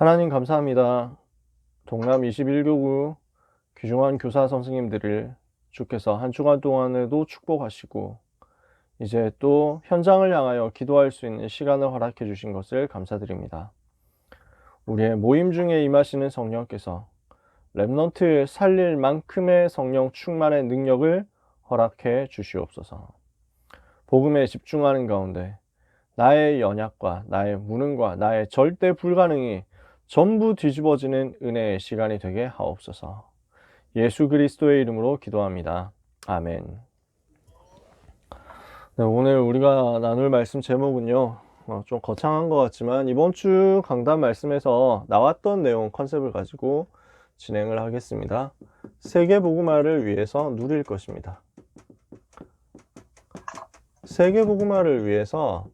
하나님 감사합니다. 동남 21교구 귀중한 교사 선생님들을 주께서 한 주간 동안에도 축복하시고 이제 또 현장을 향하여 기도할 수 있는 시간을 허락해 주신 것을 감사드립니다. 우리의 모임 중에 임하시는 성령께서 렘넌트를 살릴 만큼의 성령 충만의 능력을 허락해 주시옵소서. 복음에 집중하는 가운데 나의 연약과 나의 무능과 나의 절대 불가능이 전부 뒤집어지는 은혜의 시간이 되게 하옵소서. 예수 그리스도의 이름으로 기도합니다. 아멘. 네, 오늘 우리가 나눌 말씀 제목은요, 좀 거창한 것 같지만 이번 주 강단 말씀에서 나왔던 내용 컨셉을 가지고 진행을 하겠습니다. 세계 복음화를 위해서 누릴 것입니다. 세계 복음화를 위해서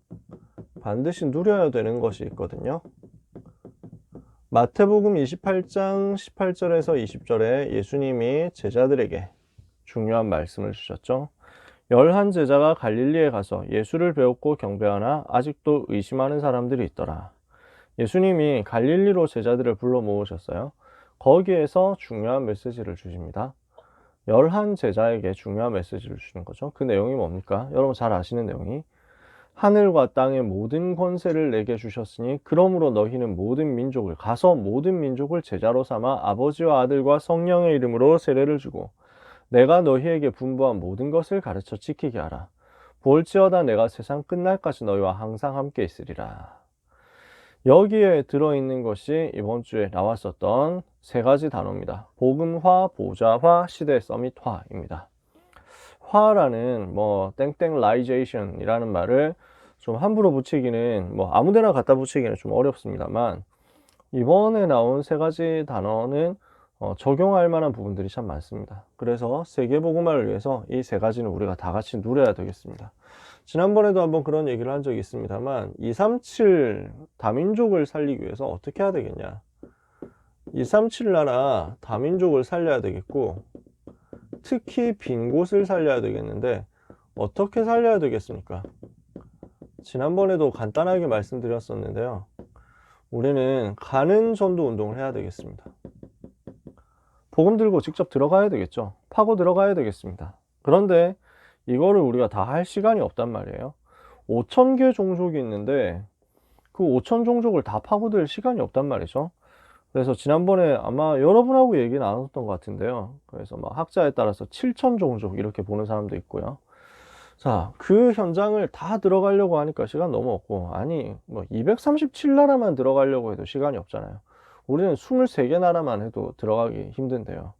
반드시 누려야 되는 것이 있거든요. 마태복음 28장 18절에서 20절에 예수님이 제자들에게 중요한 말씀을 주셨죠. 11제자가 갈릴리에 가서 예수를 배웠고 경배하나 아직도 의심하는 사람들이 있더라. 예수님이 갈릴리로 제자들을 불러 모으셨어요. 거기에서 중요한 메시지를 주십니다. 11제자에게 중요한 메시지를 주는 거죠. 그 내용이 뭡니까? 여러분 잘 아시는 내용이 하늘과 땅의 모든 권세를 내게 주셨으니 그러므로 너희는 모든 민족을 가서 모든 민족을 제자로 삼아 아버지와 아들과 성령의 이름으로 세례를 주고 내가 너희에게 분부한 모든 것을 가르쳐 지키게 하라. 볼지어다 내가 세상 끝날까지 너희와 항상 함께 있으리라. 여기에 들어있는 것이 이번 주에 나왔었던 세 가지 단어입니다. 복음화, 보좌화, 시대 서밋화입니다. 화라는 땡땡라이제이션이라는 말을 좀 함부로 붙이기는 아무데나 갖다 붙이기는 좀 어렵습니다만 이번에 나온 세 가지 단어는 적용할 만한 부분들이 참 많습니다. 그래서 세계복음화를 위해서 이 세 가지는 우리가 다 같이 누려야 되겠습니다. 지난번에도 한번 그런 얘기를 한 적이 있습니다만 237 다민족을 살리기 위해서 어떻게 해야 되겠냐, 237 나라 다민족을 살려야 되겠고 특히 빈 곳을 살려야 되겠는데 어떻게 살려야 되겠습니까? 지난번에도 간단하게 말씀드렸었는데요. 우리는 가는 전도 운동을 해야 되겠습니다. 복음 들고 직접 들어가야 되겠죠. 파고 들어가야 되겠습니다. 그런데 이거를 우리가 다 할 시간이 없단 말이에요. 5,000개 종족이 있는데 그 5,000 종족을 다 파고들 시간이 없단 말이죠. 그래서 지난번에 아마 여러분하고 얘기 나눴던 것 같은데요. 그래서 학자에 따라서 7,000 종족 이렇게 보는 사람도 있고요. 자, 그 현장을 다 들어가려고 하니까 시간 너무 없고, 아니 237나라만 들어가려고 해도 시간이 없잖아요. 우리는 23개 나라만 해도 들어가기 힘든데요.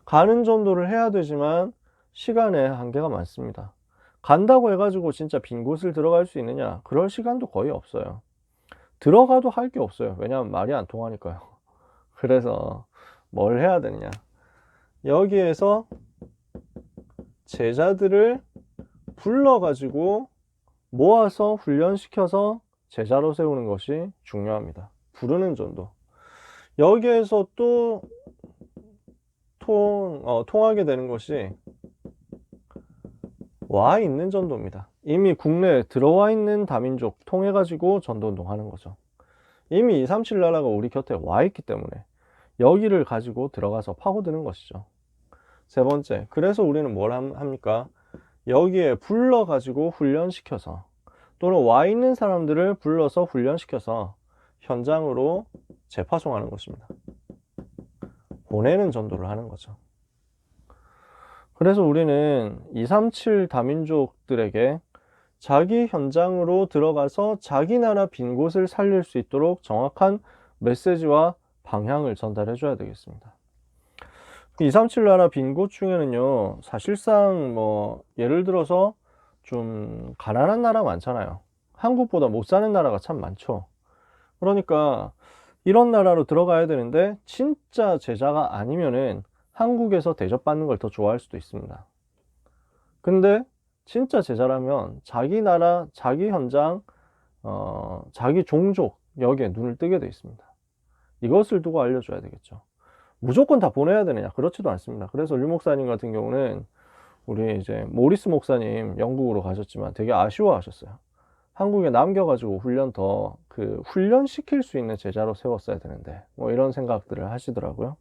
가는 전도를 해야 되지만 시간에 한계가 많습니다. 간다고 해가지고 진짜 빈 곳을 들어갈 수 있느냐? 그럴 시간도 거의 없어요. 들어가도 할 게 없어요. 왜냐하면 말이 안 통하니까요. 그래서 뭘 해야 되느냐, 여기에서 제자들을 불러가지고 모아서 훈련시켜서 제자로 세우는 것이 중요합니다. 부르는 전도. 여기에서 또 통하게 되는 것이 와 있는 전도입니다. 이미 국내에 들어와 있는 다민족 통해가지고 전도 운동하는 거죠. 이미 237 나라가 우리 곁에 와 있기 때문에 여기를 가지고 들어가서 파고드는 것이죠. 세 번째, 그래서 우리는 뭘 합니까? 여기에 불러가지고 훈련시켜서, 또는 와 있는 사람들을 불러서 훈련시켜서 현장으로 재파송하는 것입니다. 보내는 전도를 하는 거죠. 그래서 우리는 237 다민족들에게 자기 현장으로 들어가서 자기 나라 빈 곳을 살릴 수 있도록 정확한 메시지와 방향을 전달해 줘야 되겠습니다. 237 나라 빈 곳 중에는요, 사실상 예를 들어서 좀 가난한 나라 많잖아요. 한국보다 못 사는 나라가 참 많죠. 그러니까 이런 나라로 들어가야 되는데 진짜 제자가 아니면은 한국에서 대접받는 걸 더 좋아할 수도 있습니다. 근데 진짜 제자라면 자기 나라, 자기 현장, 자기 종족, 여기에 눈을 뜨게 돼 있습니다. 이것을 두고 알려줘야 되겠죠. 무조건 다 보내야 되느냐? 그렇지도 않습니다. 그래서 류 목사님 같은 경우는 우리 이제 모리스 목사님 영국으로 가셨지만 되게 아쉬워하셨어요. 한국에 남겨가지고 훈련시킬 수 있는 제자로 세웠어야 되는데, 뭐 이런 생각들을 하시더라고요.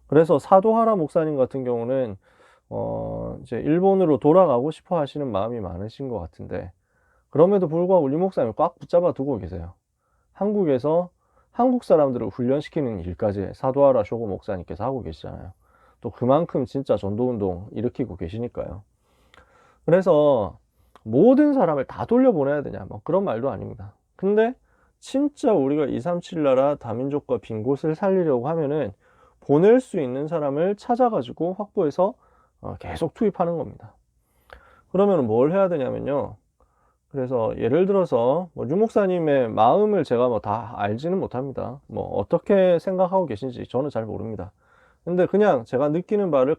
그래서 사도하라 목사님 같은 경우는, 이제 일본으로 돌아가고 싶어 하시는 마음이 많으신 것 같은데, 그럼에도 불구하고 류 목사님을 꽉 붙잡아 두고 계세요. 한국에서 한국 사람들을 훈련시키는 일까지 사도하라 쇼고 목사님께서 하고 계시잖아요. 또 그만큼 진짜 전도운동 일으키고 계시니까요. 그래서 모든 사람을 다 돌려보내야 되냐, 뭐 그런 말도 아닙니다. 근데 진짜 우리가 237 나라 다민족과 빈 곳을 살리려고 하면은 보낼 수 있는 사람을 찾아가지고 확보해서 계속 투입하는 겁니다. 그러면 뭘 해야 되냐면요. 그래서 예를 들어서 류 목사님의 마음을 제가 뭐 다 알지는 못합니다. 뭐 어떻게 생각하고 계신지 저는 잘 모릅니다. 근데 그냥 제가 느끼는 바를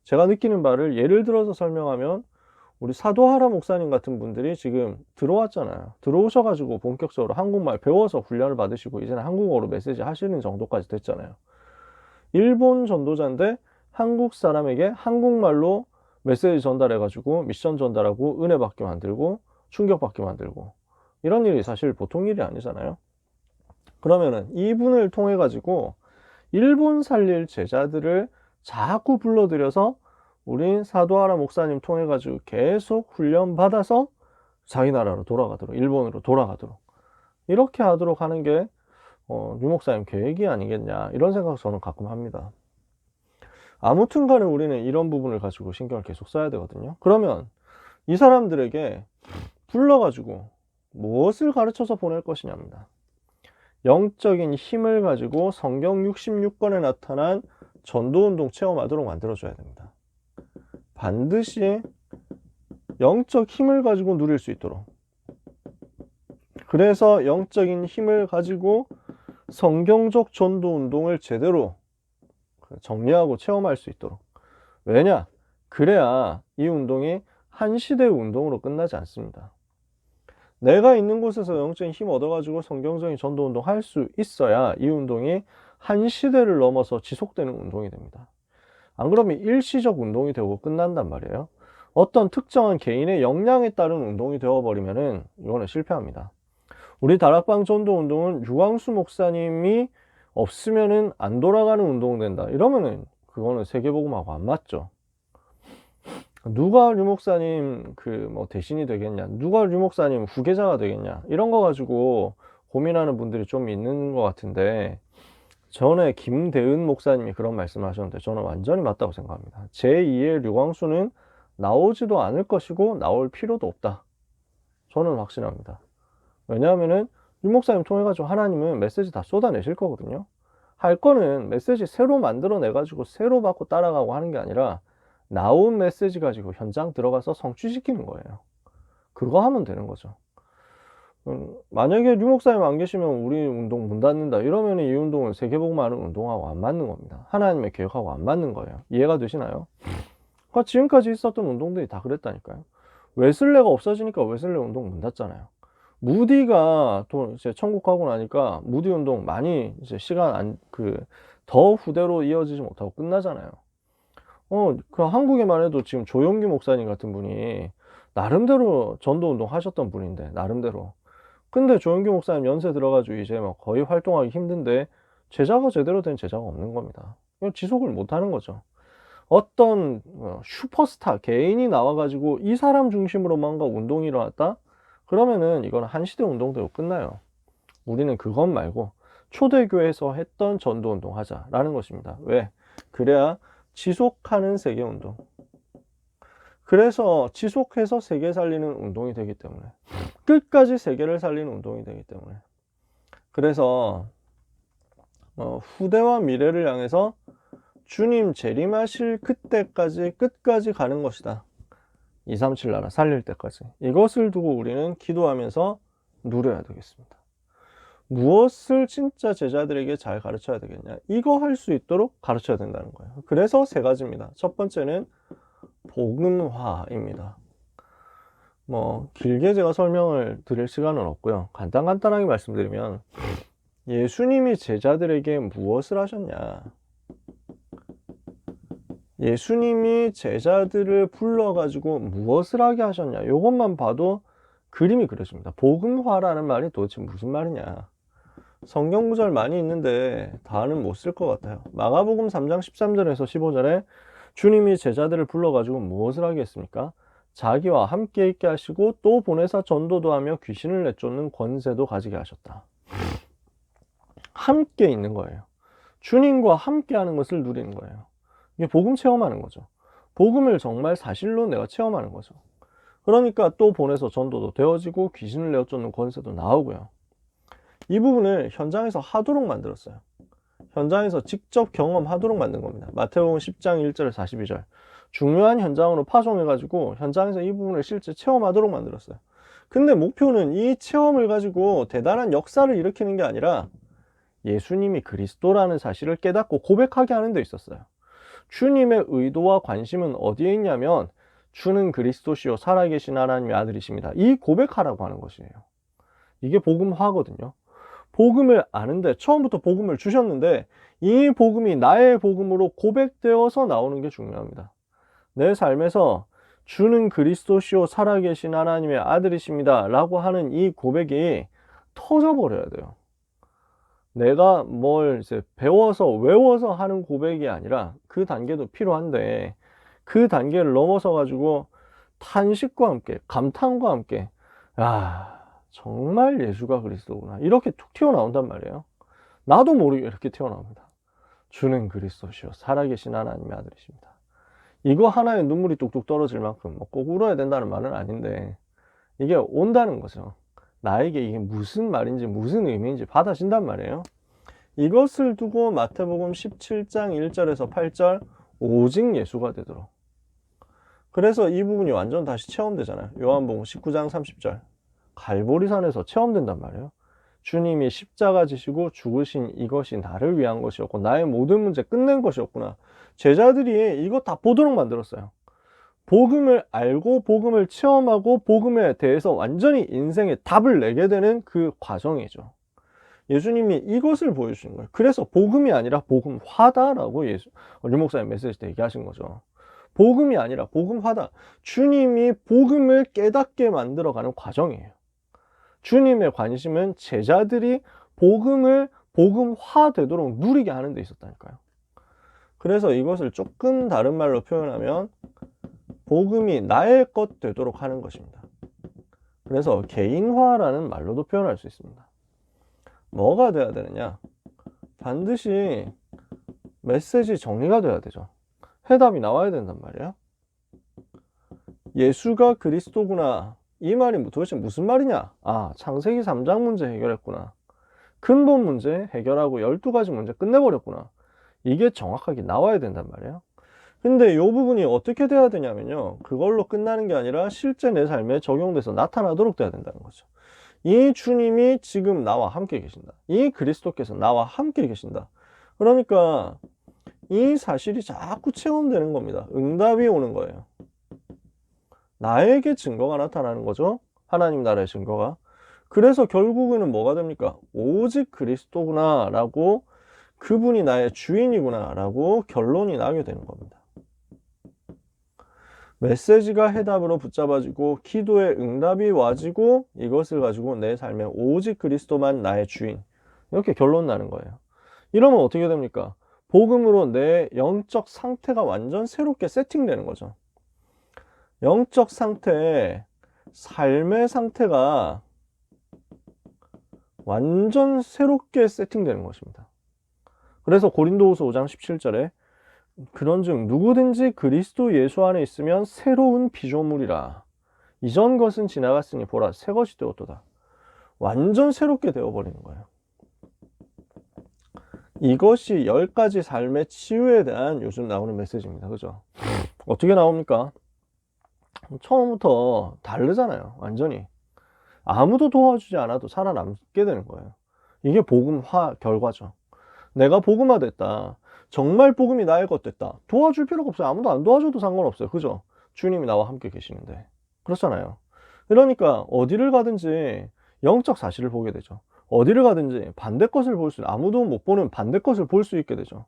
제가 느끼는 바를 예를 들어서 설명하면, 우리 사도하라 목사님 같은 분들이 지금 들어왔잖아요. 들어오셔가지고 본격적으로 한국말 배워서 훈련을 받으시고 이제는 한국어로 메시지 하시는 정도까지 됐잖아요. 일본 전도자인데 한국 사람에게 한국말로 메시지 전달해가지고 미션 전달하고 은혜 받게 만들고 충격받게 만들고, 이런 일이 사실 보통 일이 아니잖아요. 그러면은 이분을 통해 가지고 일본 살릴 제자들을 자꾸 불러들여서 우린 사도하라 목사님 통해 가지고 계속 훈련 받아서 자기 나라로 돌아가도록, 일본으로 돌아가도록 이렇게 하도록 하는 게 류 목사님 계획이 아니겠냐, 이런 생각 저는 가끔 합니다. 아무튼 간에 우리는 이런 부분을 가지고 신경을 계속 써야 되거든요. 그러면 이 사람들에게 불러가지고 무엇을 가르쳐서 보낼 것이냐입니다. 영적인 힘을 가지고 성경 66권에 나타난 전도운동 체험하도록 만들어줘야 됩니다. 반드시 영적 힘을 가지고 누릴 수 있도록, 그래서 영적인 힘을 가지고 성경적 전도운동을 제대로 정리하고 체험할 수 있도록. 왜냐? 그래야 이 운동이 한 시대의 운동으로 끝나지 않습니다. 내가 있는 곳에서 영적인 힘 얻어가지고 성경적인 전도운동 할 수 있어야 이 운동이 한 시대를 넘어서 지속되는 운동이 됩니다. 안 그러면 일시적 운동이 되고 끝난단 말이에요. 어떤 특정한 개인의 역량에 따른 운동이 되어버리면은 이거는 실패합니다. 우리 다락방 전도운동은 유광수 목사님이 없으면은 안 돌아가는 운동 된다, 이러면은 그거는 세계복음하고 안 맞죠. 누가 류 목사님 대신이 되겠냐, 누가 류 목사님 후계자가 되겠냐, 이런 거 가지고 고민하는 분들이 좀 있는 것 같은데, 전에 김대은 목사님이 그런 말씀을 하셨는데 저는 완전히 맞다고 생각합니다. 제2의 류광수는 나오지도 않을 것이고 나올 필요도 없다, 저는 확신합니다. 왜냐하면은 류 목사님 통해 가지고 하나님은 메시지 다 쏟아내실 거거든요. 할 거는 메시지 새로 만들어 내 가지고 새로 받고 따라가고 하는 게 아니라 나온 메시지 가지고 현장 들어가서 성취시키는 거예요. 그거 하면 되는 거죠. 만약에 류 목사님 안 계시면 우리 운동 문 닫는다, 이러면 이 운동은 세계복음화 하는 운동하고 안 맞는 겁니다. 하나님의 계획하고 안 맞는 거예요. 이해가 되시나요? 그러니까 지금까지 있었던 운동들이 다 그랬다니까요. 웨슬레가 없어지니까 웨슬레 운동 문 닫잖아요. 무디가 또 이제 천국하고 나니까 무디 운동 많이 이제 더 후대로 이어지지 못하고 끝나잖아요. 그 한국에만 해도 지금 조용기 목사님 같은 분이 나름대로 전도 운동 하셨던 분인데, 나름대로. 근데 조용기 목사님 연세 들어가지고 이제 막 거의 활동하기 힘든데 제자가 제대로 된 제자가 없는 겁니다. 지속을 못 하는 거죠. 어떤 슈퍼스타 개인이 나와가지고 이 사람 중심으로 뭔가 운동이 일어났다? 그러면은 이건 한 시대 운동되고 끝나요. 우리는 그것 말고 초대교회에서 했던 전도운동 하자라는 것입니다. 왜? 그래야 지속하는 세계운동, 그래서 지속해서 세계 살리는 운동이 되기 때문에, 끝까지 세계를 살리는 운동이 되기 때문에, 그래서 후대와 미래를 향해서 주님 재림하실 그때까지 끝까지 가는 것이다. 237 나라 살릴 때까지. 이것을 두고 우리는 기도하면서 누려야 되겠습니다. 무엇을 진짜 제자들에게 잘 가르쳐야 되겠냐, 이거 할 수 있도록 가르쳐야 된다는 거예요. 그래서 세 가지입니다. 첫 번째는 복음화입니다. 길게 제가 설명을 드릴 시간은 없고요. 간단하게 말씀드리면, 예수님이 제자들에게 무엇을 하셨냐, 예수님이 제자들을 불러가지고 무엇을 하게 하셨냐, 이것만 봐도 그림이 그려집니다. 복음화라는 말이 도대체 무슨 말이냐. 성경 구절 많이 있는데 다는 못 쓸 것 같아요. 마가복음 3장 13절에서 15절에 주님이 제자들을 불러가지고 무엇을 하게 했습니까? 자기와 함께 있게 하시고 또 보내사 전도도 하며 귀신을 내쫓는 권세도 가지게 하셨다. 함께 있는 거예요. 주님과 함께 하는 것을 누리는 거예요. 이게 복음 체험하는 거죠. 복음을 정말 사실로 내가 체험하는 거죠. 그러니까 또 보내서 전도도 되어지고 귀신을 내쫓는 권세도 나오고요. 이 부분을 현장에서 하도록 만들었어요. 현장에서 직접 경험하도록 만든 겁니다. 마태복음 10장 1절에서 42절. 중요한 현장으로 파송해가지고 현장에서 이 부분을 실제 체험하도록 만들었어요. 근데 목표는 이 체험을 가지고 대단한 역사를 일으키는 게 아니라 예수님이 그리스도라는 사실을 깨닫고 고백하게 하는 데 있었어요. 주님의 의도와 관심은 어디에 있냐면 주는 그리스도시요 살아계신 하나님의 아들이십니다. 이 고백하라고 하는 것이에요. 이게 복음화거든요. 복음을 아는데 처음부터 복음을 주셨는데 이 복음이 나의 복음으로 고백되어서 나오는 게 중요합니다. 내 삶에서 주는 그리스도시요 살아계신 하나님의 아들이십니다 라고 하는 이 고백이 터져버려야 돼요. 내가 뭘 이제 배워서 외워서 하는 고백이 아니라 그 단계도 필요한데 그 단계를 넘어서 가지고 탄식과 함께 감탄과 함께 정말 예수가 그리스도구나 이렇게 툭 튀어나온단 말이에요. 나도 모르게 이렇게 튀어나옵니다. 주는 그리스도시요 살아계신 하나님의 아들이십니다. 이거 하나에 눈물이 뚝뚝 떨어질 만큼 꼭 울어야 된다는 말은 아닌데 이게 온다는 거죠. 나에게 이게 무슨 말인지 무슨 의미인지 받아진단 말이에요. 이것을 두고 마태복음 17장 1절에서 8절 오직 예수가 되도록. 그래서 이 부분이 완전 다시 체험되잖아요. 요한복음 19장 30절 갈보리산에서 체험된단 말이에요. 주님이 십자가 지시고 죽으신 이것이 나를 위한 것이었고 나의 모든 문제 끝낸 것이었구나. 제자들이 이거 다 보도록 만들었어요. 복음을 알고 복음을 체험하고 복음에 대해서 완전히 인생의 답을 내게 되는 그 과정이죠. 예수님이 이것을 보여주신 거예요. 그래서 복음이 아니라 복음화다라고 류 목사님 메시지 때 얘기하신 거죠. 복음이 아니라 복음화다. 주님이 복음을 깨닫게 만들어가는 과정이에요. 주님의 관심은 제자들이 복음을 복음화되도록 누리게 하는 데 있었다니까요. 그래서 이것을 조금 다른 말로 표현하면 복음이 나의 것 되도록 하는 것입니다. 그래서 개인화라는 말로도 표현할 수 있습니다. 뭐가 돼야 되느냐? 반드시 메시지 정리가 돼야 되죠. 해답이 나와야 된단 말이에요. 예수가 그리스도구나. 이 말이 도대체 무슨 말이냐? 창세기 3장 문제 해결했구나. 근본 문제 해결하고 12가지 문제 끝내버렸구나. 이게 정확하게 나와야 된단 말이에요. 근데 이 부분이 어떻게 돼야 되냐면요. 그걸로 끝나는 게 아니라 실제 내 삶에 적용돼서 나타나도록 돼야 된다는 거죠. 이 주님이 지금 나와 함께 계신다. 이 그리스도께서 나와 함께 계신다. 그러니까 이 사실이 자꾸 체험되는 겁니다. 응답이 오는 거예요. 나에게 증거가 나타나는 거죠. 하나님 나라의 증거가. 그래서 결국에는 뭐가 됩니까? 오직 그리스도구나 라고 그분이 나의 주인이구나 라고 결론이 나게 되는 겁니다. 메시지가 해답으로 붙잡아지고 기도의 응답이 와지고 이것을 가지고 내 삶에 오직 그리스도만 나의 주인 이렇게 결론 나는 거예요. 이러면 어떻게 됩니까? 복음으로 내 영적 상태가 완전 새롭게 세팅되는 거죠. 영적 상태, 삶의 상태가 완전 새롭게 세팅되는 것입니다. 그래서 고린도후서 5장 17절에 그런즉 누구든지 그리스도 예수 안에 있으면 새로운 피조물이라. 이전 것은 지나갔으니 보라 새 것이 되었도다. 완전 새롭게 되어버리는 거예요. 이것이 10가지 삶의 치유에 대한 요즘 나오는 메시지입니다. 그죠? 어떻게 나옵니까? 처음부터 다르잖아요. 완전히. 아무도 도와주지 않아도 살아남게 되는 거예요. 이게 복음화 결과죠. 내가 복음화 됐다. 정말 복음이 나의 것 됐다. 도와줄 필요가 없어요. 아무도 안 도와줘도 상관없어요. 그죠? 주님이 나와 함께 계시는데. 그렇잖아요. 그러니까 어디를 가든지 영적 사실을 보게 되죠. 어디를 가든지 반대 것을 볼 수, 아무도 못 보는 반대 것을 볼 수 있게 되죠.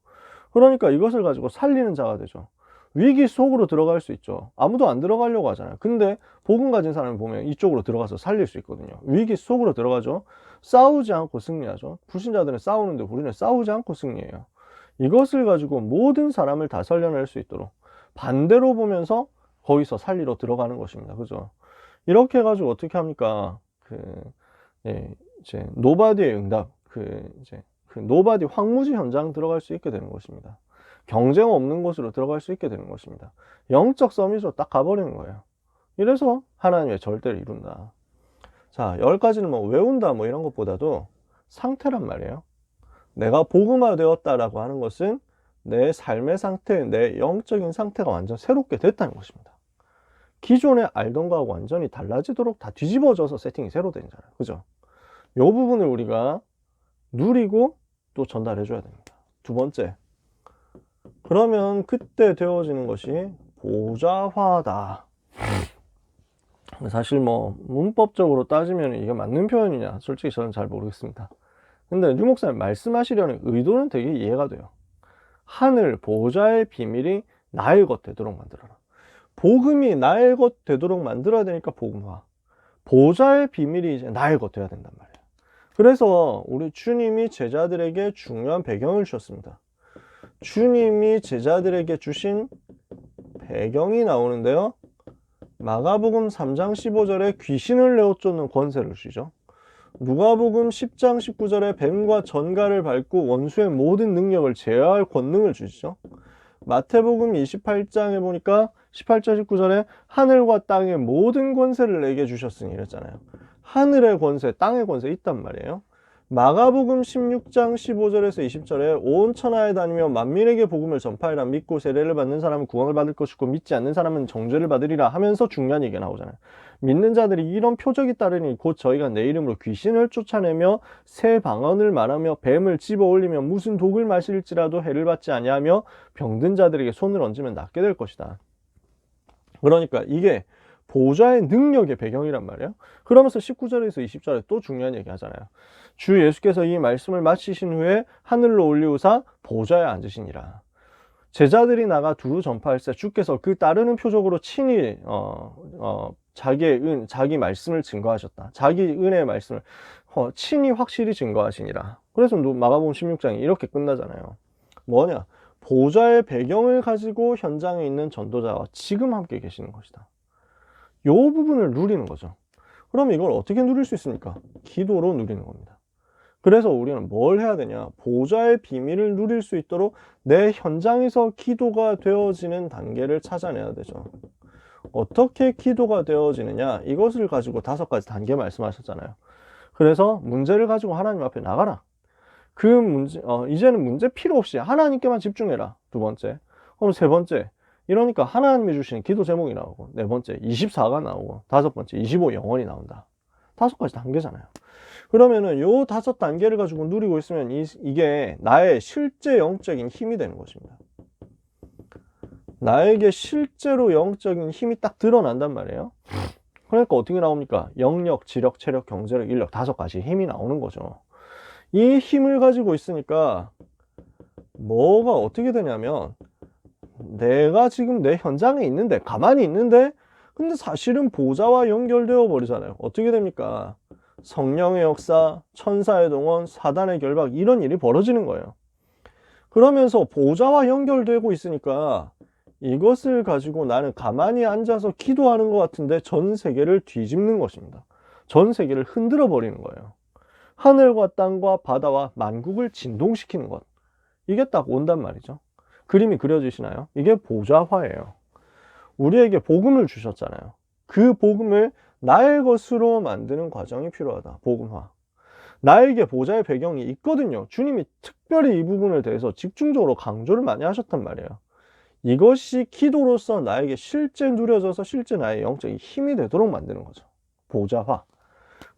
그러니까 이것을 가지고 살리는 자가 되죠. 위기 속으로 들어갈 수 있죠. 아무도 안 들어가려고 하잖아요. 근데 복음 가진 사람을 보면 이쪽으로 들어가서 살릴 수 있거든요. 위기 속으로 들어가죠. 싸우지 않고 승리하죠. 불신자들은 싸우는데 우리는 싸우지 않고 승리해요. 이것을 가지고 모든 사람을 다 살려낼 수 있도록 반대로 보면서 거기서 살리러 들어가는 것입니다. 그죠? 이렇게 해가지고 어떻게 합니까? 이제 노바디의 응답, 노바디 황무지 현장 들어갈 수 있게 되는 것입니다. 경쟁 없는 곳으로 들어갈 수 있게 되는 것입니다. 영적 서밋으로 딱 가버리는 거예요. 이래서 하나님의 절대를 이룬다. 자, 10가지는 뭐 외운다 뭐 이런 것보다도 상태란 말이에요. 내가 복음화 되었다라고 하는 것은 내 삶의 상태, 내 영적인 상태가 완전 새롭게 됐다는 것입니다. 기존에 알던 거하고 완전히 달라지도록 다 뒤집어져서 세팅이 새로 되잖아요. 그죠? 이 부분을 우리가 누리고 또 전달해 줘야 됩니다. 두 번째, 그러면 그때 되어지는 것이 보좌화다. 사실 뭐 문법적으로 따지면 이게 맞는 표현이냐 솔직히 저는 잘 모르겠습니다. 근데 류 목사님 말씀하시려는 의도는 되게 이해가 돼요. 하늘 보좌의 비밀이 나의 것 되도록 만들어라. 복음이 나의 것 되도록 만들어야 되니까 복음화. 보좌의 비밀이 이제 나의 것 돼야 된단 말이에요. 그래서 우리 주님이 제자들에게 중요한 배경을 주셨습니다. 주님이 제자들에게 주신 배경이 나오는데요. 마가복음 3장 15절에 귀신을 내어 쫓는 권세를 주시죠. 누가복음 10장 19절에 뱀과 전갈을 밟고 원수의 모든 능력을 제어할 권능을 주시죠. 마태복음 28장에 보니까 18절 19절에 하늘과 땅의 모든 권세를 내게 주셨으니 이랬잖아요. 하늘의 권세, 땅의 권세 있단 말이에요. 마가복음 16장 15절에서 20절에 온 천하에 다니며 만민에게 복음을 전파하라. 믿고 세례를 받는 사람은 구원을 받을 것이고 믿지 않는 사람은 정죄를 받으리라 하면서 중요한 얘기가 나오잖아요. 믿는 자들이 이런 표적이 따르니 곧 저희가 내 이름으로 귀신을 쫓아내며 새 방언을 말하며 뱀을 집어 올리며 무슨 독을 마실지라도 해를 받지 아니하며 병든 자들에게 손을 얹으면 낫게 될 것이다. 그러니까 이게 보좌의 능력의 배경이란 말이에요. 그러면서 19절에서 20절에 또 중요한 얘기 하잖아요. 주 예수께서 이 말씀을 마치신 후에 하늘로 올리우사 보좌에 앉으시니라. 제자들이 나가 두루 전파할세 주께서 그 따르는 표적으로 친히 자기 말씀을 증거하셨다. 자기 은혜의 말씀을 친히 확실히 증거하시니라. 그래서 마가복음 16장이 이렇게 끝나잖아요. 뭐냐? 보좌의 배경을 가지고 현장에 있는 전도자와 지금 함께 계시는 것이다. 이 부분을 누리는 거죠. 그럼 이걸 어떻게 누릴 수 있습니까? 기도로 누리는 겁니다. 그래서 우리는 뭘 해야 되냐? 보좌의 비밀을 누릴 수 있도록 내 현장에서 기도가 되어지는 단계를 찾아내야 되죠. 어떻게 기도가 되어지느냐? 이것을 가지고 5가지 단계 말씀하셨잖아요. 그래서 문제를 가지고 하나님 앞에 나가라. 그 문제, 이제는 문제 필요 없이 하나님께만 집중해라. 두 번째. 그럼 세 번째. 이러니까 하나님이 주시는 기도 제목이 나오고, 네 번째 24가 나오고, 다섯 번째 25 영원이 나온다. 5가지 단계잖아요. 그러면은 요 5단계를 가지고 누리고 있으면 이게 나의 실제 영적인 힘이 되는 것입니다. 나에게 실제로 영적인 힘이 딱 드러난단 말이에요. 그러니까 어떻게 나옵니까? 영력, 지력, 체력, 경제력, 인력 5가지 힘이 나오는 거죠. 이 힘을 가지고 있으니까 뭐가 어떻게 되냐면 내가 지금 내 현장에 있는데 가만히 있는데 근데 사실은 보좌와 연결되어 버리잖아요. 어떻게 됩니까? 성령의 역사, 천사의 동원, 사단의 결박 이런 일이 벌어지는 거예요. 그러면서 보좌와 연결되고 있으니까 이것을 가지고 나는 가만히 앉아서 기도하는 것 같은데 전 세계를 뒤집는 것입니다. 전 세계를 흔들어 버리는 거예요. 하늘과 땅과 바다와 만국을 진동시키는 것. 이게 딱 온단 말이죠. 그림이 그려지시나요? 이게 보좌화예요. 우리에게 복음을 주셨잖아요. 그 복음을 나의 것으로 만드는 과정이 필요하다. 복음화. 나에게 보좌의 배경이 있거든요. 주님이 특별히 이 부분에 대해서 집중적으로 강조를 많이 하셨단 말이에요. 이것이 기도로서 나에게 실제 누려져서 실제 나의 영적인 힘이 되도록 만드는 거죠. 보좌화.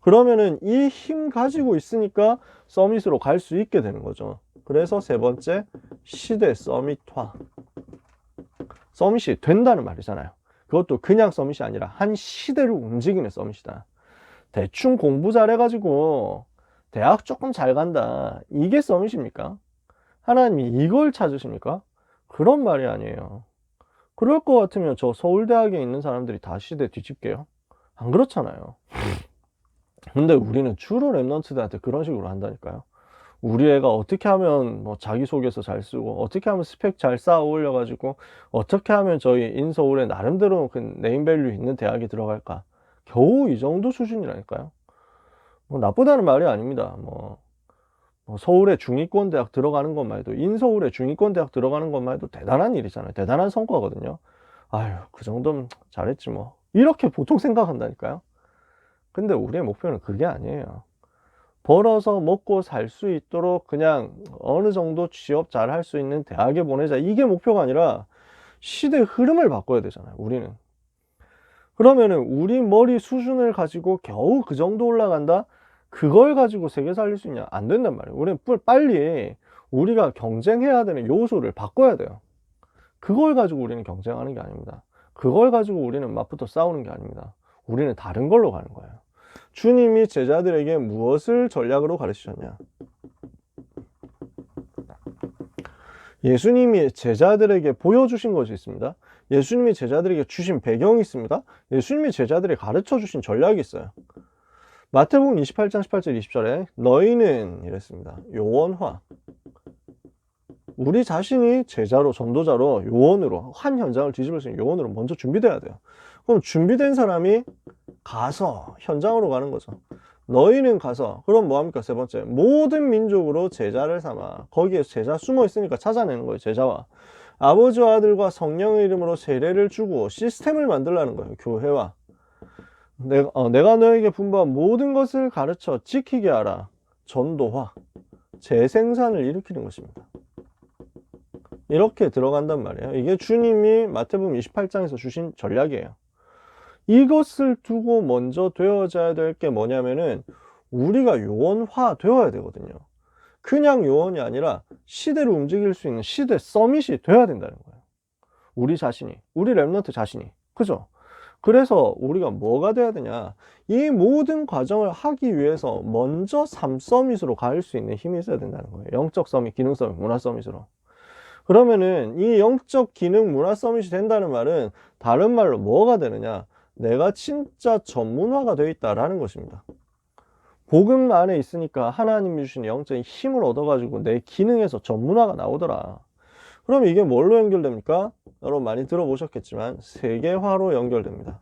그러면은 이 힘 가지고 있으니까 서밋으로 갈 수 있게 되는 거죠. 그래서 세 번째, 시대 서밋화. 서밋이 된다는 말이잖아요. 그것도 그냥 서밋이 아니라 한 시대를 움직이는 서밋이다. 대충 공부 잘해가지고 대학 조금 잘 간다. 이게 서밋입니까? 하나님이 이걸 찾으십니까? 그런 말이 아니에요. 그럴 것 같으면 저 서울대학에 있는 사람들이 다 시대 뒤집게요? 안 그렇잖아요. 근데 우리는 주로 랩런트들한테 그런 식으로 한다니까요. 우리 애가 어떻게 하면 뭐 자기소개서 잘 쓰고, 어떻게 하면 스펙 잘 쌓아 올려가지고, 어떻게 하면 저희 인서울에 나름대로 그 네임밸류 있는 대학에 들어갈까? 겨우 이 정도 수준이라니까요. 뭐 나쁘다는 말이 아닙니다. 뭐 서울의 중위권 대학 들어가는 것만 해도, 인서울의 중위권 대학 들어가는 것만 해도 대단한 일이잖아요. 대단한 성과거든요. 아유, 그 정도면 잘했지 뭐. 이렇게 보통 생각한다니까요. 근데 우리의 목표는 그게 아니에요. 벌어서 먹고 살 수 있도록 그냥 어느 정도 취업 잘 할 수 있는 대학에 보내자. 이게 목표가 아니라 시대의 흐름을 바꿔야 되잖아요, 우리는. 그러면은 우리 머리 수준을 가지고 겨우 그 정도 올라간다? 그걸 가지고 세계 살릴 수 있냐? 안 된단 말이에요. 우리는 빨리 우리가 경쟁해야 되는 요소를 바꿔야 돼요. 그걸 가지고 우리는 경쟁하는 게 아닙니다. 그걸 가지고 우리는 맞붙어 싸우는 게 아닙니다. 우리는 다른 걸로 가는 거예요. 주님이 제자들에게 무엇을 전략으로 가르치셨냐? 예수님이 제자들에게 보여주신 것이 있습니다. 예수님이 제자들에게 주신 배경이 있습니다. 예수님이 제자들에게 가르쳐 주신 전략이 있어요. 마태복음 28장 18절 20절에 너희는 이랬습니다. 요원화. 우리 자신이 제자로, 전도자로, 요원으로, 한 현장을 뒤집을 수 있는 요원으로 먼저 준비돼야 돼요. 그럼 준비된 사람이 가서 현장으로 가는 거죠. 너희는 가서, 그럼 뭐합니까? 세 번째, 모든 민족으로 제자를 삼아. 거기에 제자 숨어 있으니까 찾아내는 거예요. 제자와 아버지와 아들과 성령의 이름으로 세례를 주고 시스템을 만들라는 거예요. 교회와 내가 너에게 분부한 모든 것을 가르쳐 지키게 하라. 전도화, 재생산을 일으키는 것입니다. 이렇게 들어간단 말이에요. 이게 주님이 마태복음 28장에서 주신 전략이에요. 이것을 두고 먼저 되어져야 될 게 뭐냐면은 우리가 요원화 되어야 되거든요. 그냥 요원이 아니라 시대를 움직일 수 있는 시대 서밋이 되어야 된다는 거예요. 우리 자신이, 우리 랩런트 자신이. 그죠? 그래서 우리가 뭐가 돼야 되냐? 이 모든 과정을 하기 위해서 먼저 3서밋으로 갈 수 있는 힘이 있어야 된다는 거예요. 영적 서밋, 기능 서밋, 문화 서밋으로. 그러면은 이 영적 기능 문화 서밋이 된다는 말은 다른 말로 뭐가 되느냐? 내가 진짜 전문화가 되어 있다라는 것입니다. 복음 안에 있으니까 하나님이 주신 영적인 힘을 얻어가지고 내 기능에서 전문화가 나오더라. 그럼 이게 뭘로 연결됩니까? 여러분 많이 들어보셨겠지만 세계화로 연결됩니다.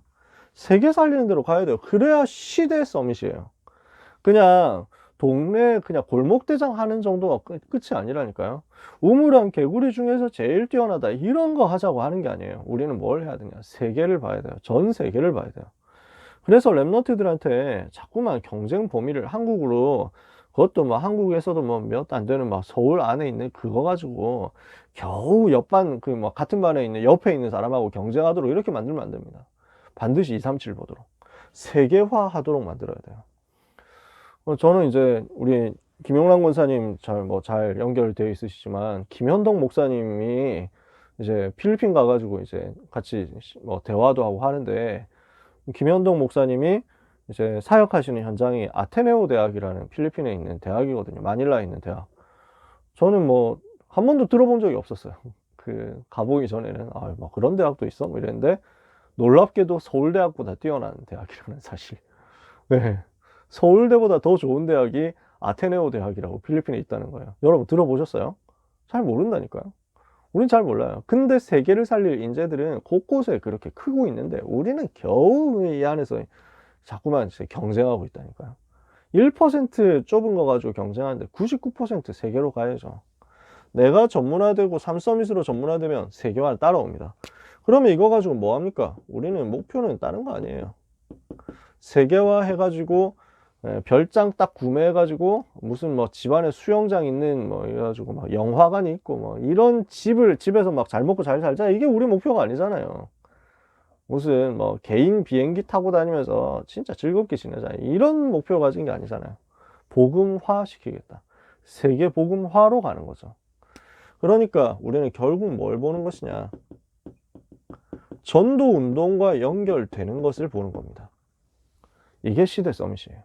세계 살리는 대로 가야 돼요. 그래야 시대 서밋이에요. 그냥 동네 그냥 골목대장 하는 정도가 끝이 아니라니까요. 우물안 개구리 중에서 제일 뛰어나다 이런 거 하자고 하는 게 아니에요. 우리는 뭘 해야 되냐? 세계를 봐야 돼요. 전 세계를 봐야 돼요. 그래서 랩런트들한테 자꾸만 경쟁 범위를 한국으로, 그것도 뭐 한국에서도 뭐 몇 안 되는 막 서울 안에 있는 그거 가지고 겨우 옆반 그 뭐 같은 반에 있는 옆에 있는 사람하고 경쟁하도록 이렇게 만들면 안 됩니다. 반드시 237 보도록 세계화 하도록 만들어야 돼요. 저는 이제 우리 김용남 권사님 잘 연결되어 있으시지만 김현덕 목사님이 이제 필리핀 가가지고 이제 같이 뭐 대화도 하고 하는데, 김현덕 목사님이 이제 사역하시는 현장이 아테네오 대학이라는 필리핀에 있는 대학이거든요. 마닐라에 있는 대학. 저는 뭐 한 번도 들어본 적이 없었어요. 그 가보기 전에는 뭐 그런 대학도 있어? 뭐 이랬는데 놀랍게도 서울대학보다 뛰어난 대학이라는 사실. 네. 서울대보다 더 좋은 대학이 아테네오 대학이라고 필리핀에 있다는 거예요. 여러분 들어보셨어요? 잘 모른다니까요. 우린 잘 몰라요. 근데 세계를 살릴 인재들은 곳곳에 그렇게 크고 있는데 우리는 겨우 이 안에서 자꾸만 경쟁하고 있다니까요. 1% 좁은 거 가지고 경쟁하는데 99% 세계로 가야죠. 내가 전문화되고 3서밋으로 전문화되면 세계화를 따라옵니다. 그러면 이거 가지고 뭐 합니까? 우리는 목표는 다른 거 아니에요. 세계화 해가지고 별장 딱 구매해가지고 무슨 뭐 집안에 수영장 있는 뭐 이래가지고 막 영화관이 있고 뭐 이런 집에서 막 잘 먹고 잘 살자, 이게 우리 목표가 아니잖아요. 무슨 뭐 개인 비행기 타고 다니면서 진짜 즐겁게 지내자 이런 목표 가진 게 아니잖아요. 복음화 시키겠다. 세계 복음화로 가는 거죠. 그러니까 우리는 결국 뭘 보는 것이냐? 전도 운동과 연결되는 것을 보는 겁니다. 이게 시대 서밋이에요.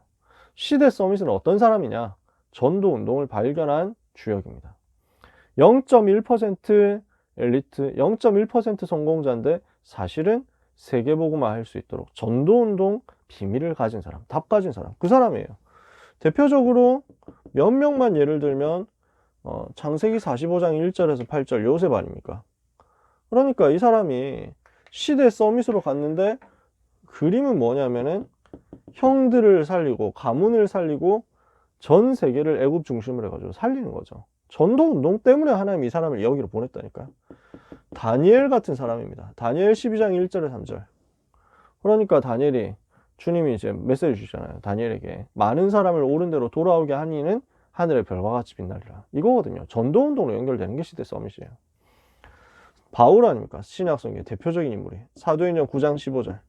시대 서밋은 어떤 사람이냐? 전도 운동을 발견한 주역입니다. 0.1% 엘리트 0.1% 성공자인데 사실은 세계복음화 할 수 있도록 전도운동 비밀을 가진 사람, 답 가진 사람, 그 사람이에요. 대표적으로 몇 명만 예를 들면 창세기 45장 1절에서 8절 요셉 아닙니까? 그러니까 이 사람이 시대 서밋으로 갔는데 그림은 뭐냐면은 형들을 살리고 가문을 살리고 전 세계를 애굽 중심으로 해가지고 살리는 거죠. 전도운동 때문에 하나님이 이 사람을 여기로 보냈다니까요. 다니엘 같은 사람입니다. 다니엘 12장 1절에 3절. 그러니까 다니엘이 주님이 이제 메시지 주잖아요. 다니엘에게 많은 사람을 옳은 대로 돌아오게 하니는 하늘의 별과 같이 빛나리라. 이거거든요. 전도운동으로 연결되는 게 시대 서밋이에요. 바울 아닙니까? 신약성경의 대표적인 인물이 사도행전 9장 15절.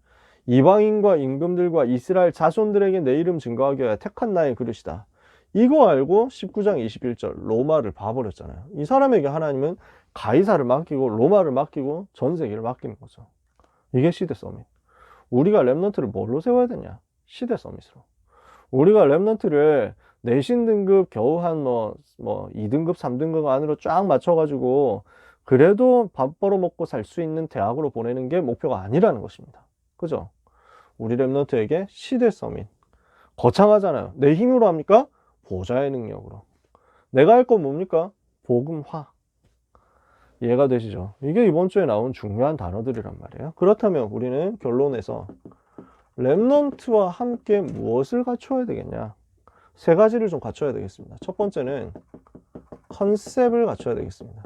이방인과 임금들과 이스라엘 자손들에게 내 이름 증거하기 위하여 택한 나의 그릇이다. 이거 알고 19장 21절 로마를 봐버렸잖아요. 이 사람에게 하나님은 가이사를 맡기고 로마를 맡기고 전 세계를 맡기는 거죠. 이게 시대 서밋. 우리가 렘넌트를 뭘로 세워야 되냐? 시대 서밋으로. 우리가 렘넌트를 내신 등급 겨우 한 2등급, 3등급 안으로 쫙 맞춰가지고 그래도 밥 벌어먹고 살 수 있는 대학으로 보내는 게 목표가 아니라는 것입니다. 그죠? 우리 렘넌트에게 시대 서밋. 거창하잖아요. 내 힘으로 합니까? 보좌의 능력으로. 내가 할 건 뭡니까? 복음화. 이해가 되시죠? 이게 이번 주에 나온 중요한 단어들이란 말이에요. 그렇다면 우리는 결론에서 렘넌트와 함께 무엇을 갖춰야 되겠냐? 세 가지를 좀 갖춰야 되겠습니다. 첫 번째는 컨셉을 갖춰야 되겠습니다.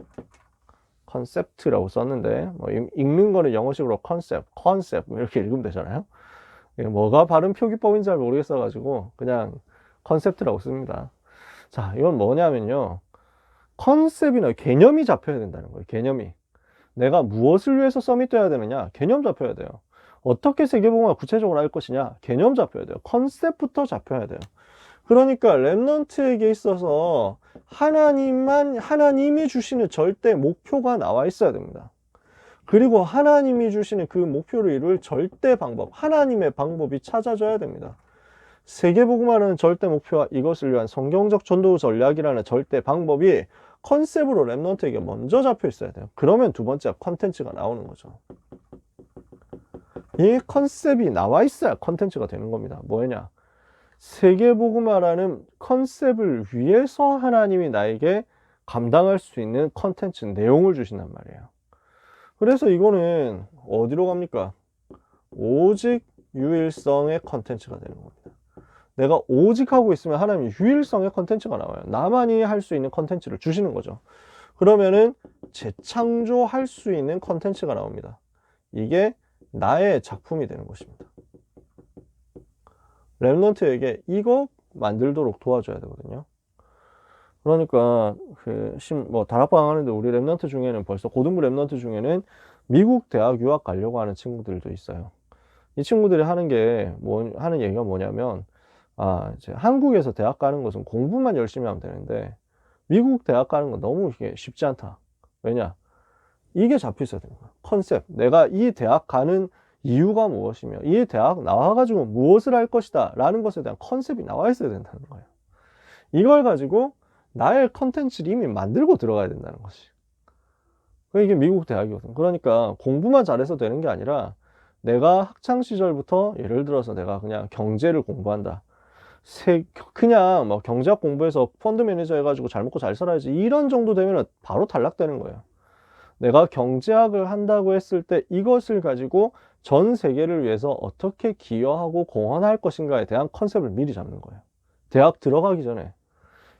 컨셉트라고 썼는데 읽는 거는 영어식으로 컨셉 이렇게 읽으면 되잖아요. 뭐가 발음 표기법인지 잘 모르겠어 가지고 그냥 컨셉트라고 씁니다. 자, 이건 뭐냐면요. 컨셉이나 개념이 잡혀야 된다는 거예요. 개념이. 내가 무엇을 위해서 서밋돼야 되느냐? 개념 잡혀야 돼요. 어떻게 세계복음화 구체적으로 할 것이냐? 개념 잡혀야 돼요. 컨셉부터 잡혀야 돼요. 그러니까 렘넌트에게 있어서 하나님이 주시는 절대 목표가 나와 있어야 됩니다. 그리고 하나님이 주시는 그 목표를 이룰 절대 방법, 하나님의 방법이 찾아져야 됩니다. 세계복음화라는 절대 목표와 이것을 위한 성경적 전도 전략이라는 절대 방법이 컨셉으로 렘넌트에게 먼저 잡혀 있어야 돼요. 그러면 두 번째 컨텐츠가 나오는 거죠. 이 컨셉이 나와 있어야 컨텐츠가 되는 겁니다. 뭐냐? 세계복음화라는 컨셉을 위해서 하나님이 나에게 감당할 수 있는 컨텐츠 내용을 주신단 말이에요. 그래서 이거는 어디로 갑니까? 오직 유일성의 컨텐츠가 되는 겁니다. 내가 오직 하고 있으면 하나님이 유일성의 컨텐츠가 나와요. 나만이 할 수 있는 컨텐츠를 주시는 거죠. 그러면은 재창조할 수 있는 컨텐츠가 나옵니다. 이게 나의 작품이 되는 것입니다. 렘넌트에게 이거 만들도록 도와줘야 되거든요. 그러니까 다락방 하는데 우리 렘넌트 중에는 벌써 고등부 렘넌트 중에는 미국 대학 유학 가려고 하는 친구들도 있어요. 이 친구들이 하는 얘기가 뭐냐면 이제 한국에서 대학 가는 것은 공부만 열심히 하면 되는데 미국 대학 가는 건 너무 쉽지 않다. 왜냐? 이게 잡혀 있어야 되는 거야. 컨셉. 내가 이 대학 가는 이유가 무엇이며 이 대학 나와가지고 무엇을 할 것이다 라는 것에 대한 컨셉이 나와 있어야 된다는 거예요. 이걸 가지고 나의 컨텐츠를 이미 만들고 들어가야 된다는 것이. 이게 미국 대학이거든. 그러니까 공부만 잘해서 되는 게 아니라 내가 학창시절부터 예를 들어서 내가 그냥 경제를 공부한다. 그냥 경제학 공부해서 펀드 매니저 해가지고 잘 먹고 잘 살아야지 이런 정도 되면 바로 탈락되는 거예요. 내가 경제학을 한다고 했을 때 이것을 가지고 전 세계를 위해서 어떻게 기여하고 공헌할 것인가에 대한 컨셉을 미리 잡는 거예요. 대학 들어가기 전에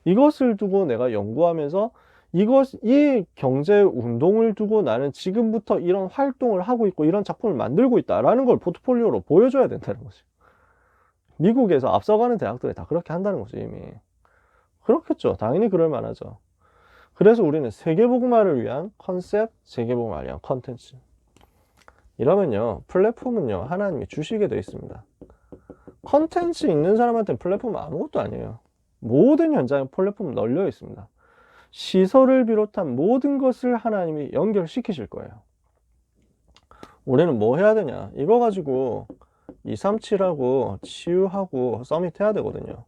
이것을 두고 내가 연구하면서 이 경제 운동을 두고 나는 지금부터 이런 활동을 하고 있고 이런 작품을 만들고 있다라는 걸 포트폴리오로 보여줘야 된다는 거죠. 미국에서 앞서가는 대학들이 다 그렇게 한다는 거죠, 이미. 그렇겠죠. 당연히 그럴 만하죠. 그래서 우리는 세계복음화를 위한 컨셉, 세계복음화를 위한 컨텐츠. 이러면요, 플랫폼은요, 하나님이 주시게 되어 있습니다. 컨텐츠 있는 사람한테는 플랫폼은 아무것도 아니에요. 모든 현장에 플랫폼은 널려 있습니다. 시설을 비롯한 모든 것을 하나님이 연결시키실 거예요. 우리는 뭐 해야 되냐? 이거 가지고 237하고 치유하고 서밋 해야 되거든요.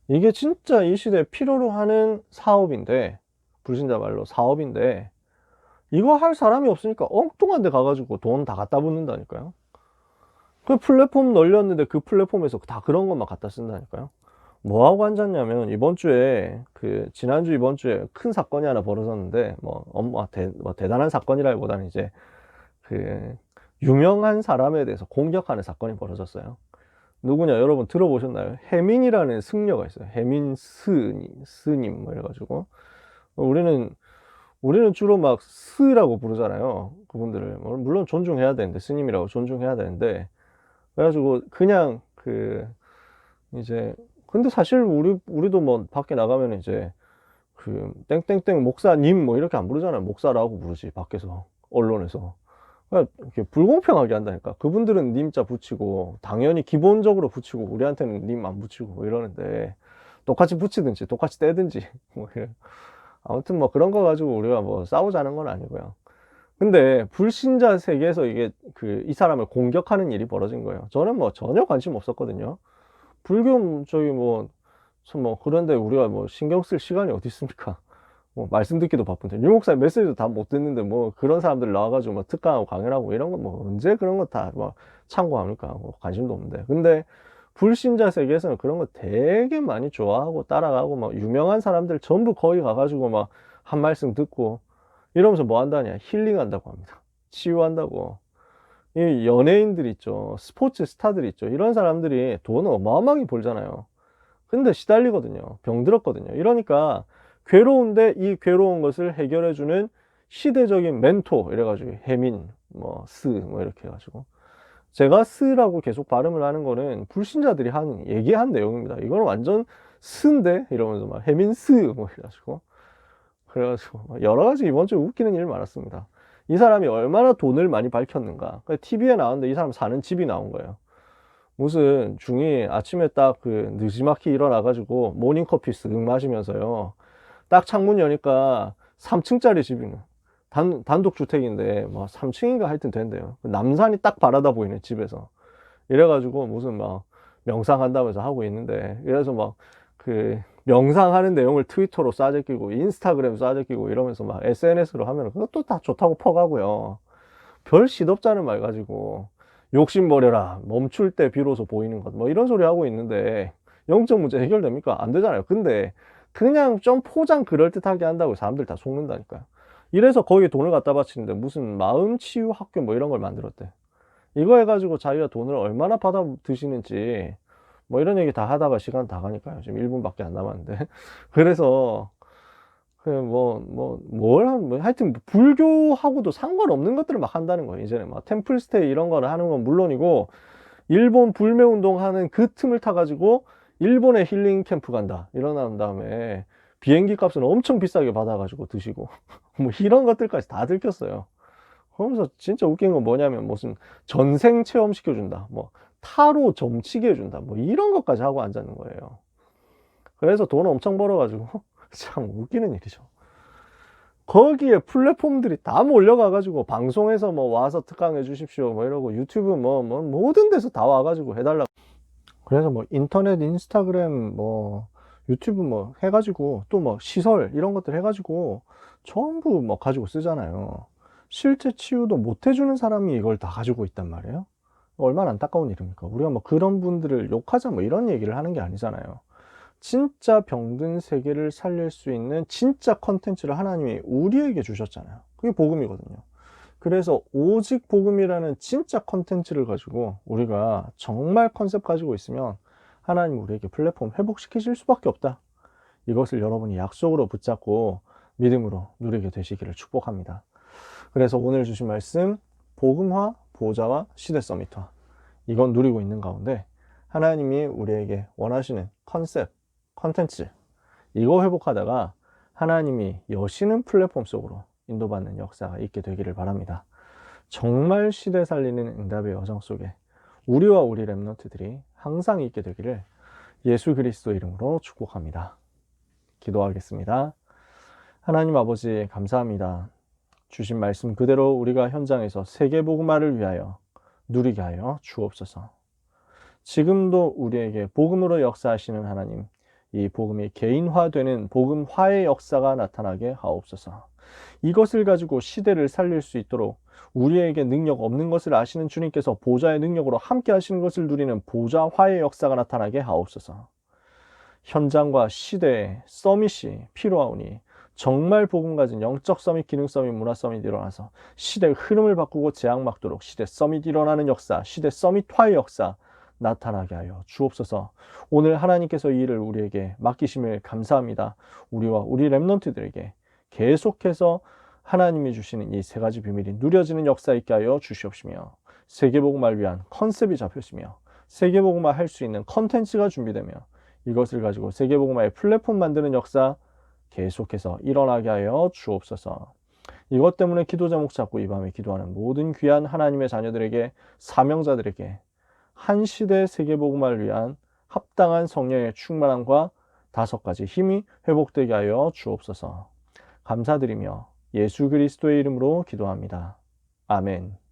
이게 진짜 이 시대에 필요로 하는 사업인데 불신자 말로 사업인데 이거 할 사람이 없으니까 엉뚱한 데 가가지고 돈 다 갖다 붓는다니까요. 그 플랫폼 널렸는데 그 플랫폼에서 다 그런 것만 갖다 쓴다니까요. 뭐하고 앉았냐면 지난주 이번 주에 큰 사건이 하나 벌어졌는데 뭐 대단한 사건이라기보다는 이제 그 유명한 사람에 대해서 공격하는 사건이 벌어졌어요. 누구냐 여러분 들어보셨나요? 해민이라는 승려가 있어요. 해민 스님 뭐 이래가지고 우리는 주로 막 스라고 부르잖아요. 그분들을 물론 존중해야 되는데 스님이라고 존중해야 되는데 그래가지고 그냥 이제 근데 사실 우리도 뭐 밖에 나가면 이제 땡땡땡 목사님 뭐 이렇게 안 부르잖아요. 목사라고 부르지 밖에서 언론에서. 그러니까 이렇게 불공평하게 한다니까. 그분들은 님자 붙이고 당연히 기본적으로 붙이고 우리한테는 님 안 붙이고 뭐 이러는데 똑같이 붙이든지 똑같이 떼든지 뭐 아무튼 뭐 그런 거 가지고 우리가 뭐 싸우자는 건 아니고요. 근데 불신자 세계에서 이게 이 사람을 공격하는 일이 벌어진 거예요. 저는 뭐 전혀 관심 없었거든요. 불교 그런데 우리가 뭐 신경 쓸 시간이 어디 있습니까? 뭐 말씀 듣기도 바쁜데 유 목사의 메시지도 다 못 듣는데 뭐 그런 사람들 나와가지고 뭐 특강하고 강연하고 이런 거 뭐 언제 그런 거 다 뭐 참고합니까? 뭐 관심도 없는데. 근데 불신자 세계에서는 그런 거 되게 많이 좋아하고 따라가고 막 유명한 사람들 전부 거기 가가지고 막 한 말씀 듣고 이러면서 뭐 한다냐? 힐링한다고 합니다. 치유한다고. 이 연예인들 있죠. 스포츠 스타들 있죠. 이런 사람들이 돈을 어마어마하게 벌잖아요. 근데 시달리거든요. 병들었거든요. 이러니까 괴로운데 이 괴로운 것을 해결해주는 시대적인 멘토 이래가지고 해민 뭐 이렇게 해가지고 제가 스라고 계속 발음을 하는 거는 불신자들이 얘기한 내용입니다. 이거는 완전 스인데 이러면서 막 해민스 뭐 이래가지고 그래가지고 여러 가지 이번 주에 웃기는 일 많았습니다. 이 사람이 얼마나 돈을 많이 밝혔는가. TV에 나왔는데 이 사람 사는 집이 나온 거예요. 무슨 중이 아침에 딱 느지막히 일어나가지고 모닝커피 쓱 마시면서요. 딱 창문 여니까 3층짜리 집이네. 단독주택인데 뭐 3층인가 하여튼 된대요. 남산이 딱 바라다 보이는 집에서. 이래가지고 무슨 막 명상한다면서 하고 있는데 이래서 막 명상하는 내용을 트위터로 싸제끼고 인스타그램 싸제끼고 이러면서 막 SNS로 하면 그것도 다 좋다고 퍼가고요. 별 시덥잖은 말 가지고 욕심 버려라 멈출 때 비로소 보이는 것 뭐 이런 소리 하고 있는데 영적 문제 해결됩니까? 안 되잖아요. 근데 그냥 좀 포장 그럴듯하게 한다고 사람들 다 속는다니까요. 이래서 거기에 돈을 갖다 바치는데 무슨 마음치유 학교 뭐 이런 걸 만들었대. 이거 해가지고 자기가 돈을 얼마나 받아 드시는지 뭐 이런 얘기 다 하다가 시간 다 가니까요. 지금 1분밖에 안 남았는데. 그래서 하여튼 불교하고도 상관없는 것들을 막 한다는 거예요. 이제는 막 템플스테이 이런 거를 하는 건 물론이고 일본 불매운동 하는 그 틈을 타가지고 일본에 힐링 캠프 간다 일어난 다음에 비행기 값은 엄청 비싸게 받아가지고 드시고 뭐 이런 것들까지 다 들켰어요. 그러면서 진짜 웃긴 건 뭐냐면 무슨 전생 체험 시켜준다 뭐 타로 점치게 해준다 뭐 이런 것까지 하고 앉았는 거예요. 그래서 돈 엄청 벌어가지고 참 웃기는 일이죠. 거기에 플랫폼들이 다 몰려가가지고 방송에서 뭐 와서 특강해 주십시오 뭐 이러고 유튜브 뭐 모든 데서 다 와가지고 해달라고. 그래서 뭐 인터넷 인스타그램 뭐 유튜브 뭐 해가지고 또 뭐 시설 이런 것들 해가지고 전부 뭐 가지고 쓰잖아요. 실제 치유도 못 해주는 사람이 이걸 다 가지고 있단 말이에요. 얼마나 안타까운 일입니까? 우리가 뭐 그런 분들을 욕하자 뭐 이런 얘기를 하는 게 아니잖아요. 진짜 병든 세계를 살릴 수 있는 진짜 컨텐츠를 하나님이 우리에게 주셨잖아요. 그게 복음이거든요. 그래서 오직 복음이라는 진짜 컨텐츠를 가지고 우리가 정말 컨셉 가지고 있으면 하나님 우리에게 플랫폼 회복시키실 수밖에 없다. 이것을 여러분이 약속으로 붙잡고 믿음으로 누리게 되시기를 축복합니다. 그래서 오늘 주신 말씀 복음화, 보좌와 시대 서밋화 이건 누리고 있는 가운데 하나님이 우리에게 원하시는 컨셉, 컨텐츠 이거 회복하다가 하나님이 여시는 플랫폼 속으로 인도받는 역사가 있게 되기를 바랍니다. 정말 시대 살리는 응답의 여정 속에 우리와 우리 랩런트들이 항상 있게 되기를 예수 그리스도 이름으로 축복합니다. 기도하겠습니다. 하나님 아버지 감사합니다. 주신 말씀 그대로 우리가 현장에서 세계복음화를 위하여 누리게 하여 주옵소서. 지금도 우리에게 복음으로 역사하시는 하나님, 이 복음이 개인화되는 복음화의 역사가 나타나게 하옵소서. 이것을 가지고 시대를 살릴 수 있도록 우리에게 능력 없는 것을 아시는 주님께서 보좌의 능력으로 함께 하시는 것을 누리는 보좌화의 역사가 나타나게 하옵소서. 현장과 시대에 서밋이 필요하오니 정말 복음 가진 영적 서밋, 기능 서밋, 문화 서밋 일어나서 시대의 흐름을 바꾸고 재앙 막도록 시대 서밋 일어나는 역사, 시대 서밋화의 역사 나타나게 하여 주옵소서. 오늘 하나님께서 이 일을 우리에게 맡기심을 감사합니다. 우리와 우리 렘넌트들에게 계속해서 하나님이 주시는 이 세 가지 비밀이 누려지는 역사 있게 하여 주시옵시며, 세계복음화를 위한 컨셉이 잡혔으며 세계복음화 할 수 있는 컨텐츠가 준비되며 이것을 가지고 세계복음화의 플랫폼 만드는 역사 계속해서 일어나게 하여 주옵소서. 이것 때문에 기도 제목 잡고 이 밤에 기도하는 모든 귀한 하나님의 자녀들에게, 사명자들에게 한 시대 세계복음화를 위한 합당한 성령의 충만함과 5가지 힘이 회복되게 하여 주옵소서. 감사드리며 예수 그리스도의 이름으로 기도합니다. 아멘.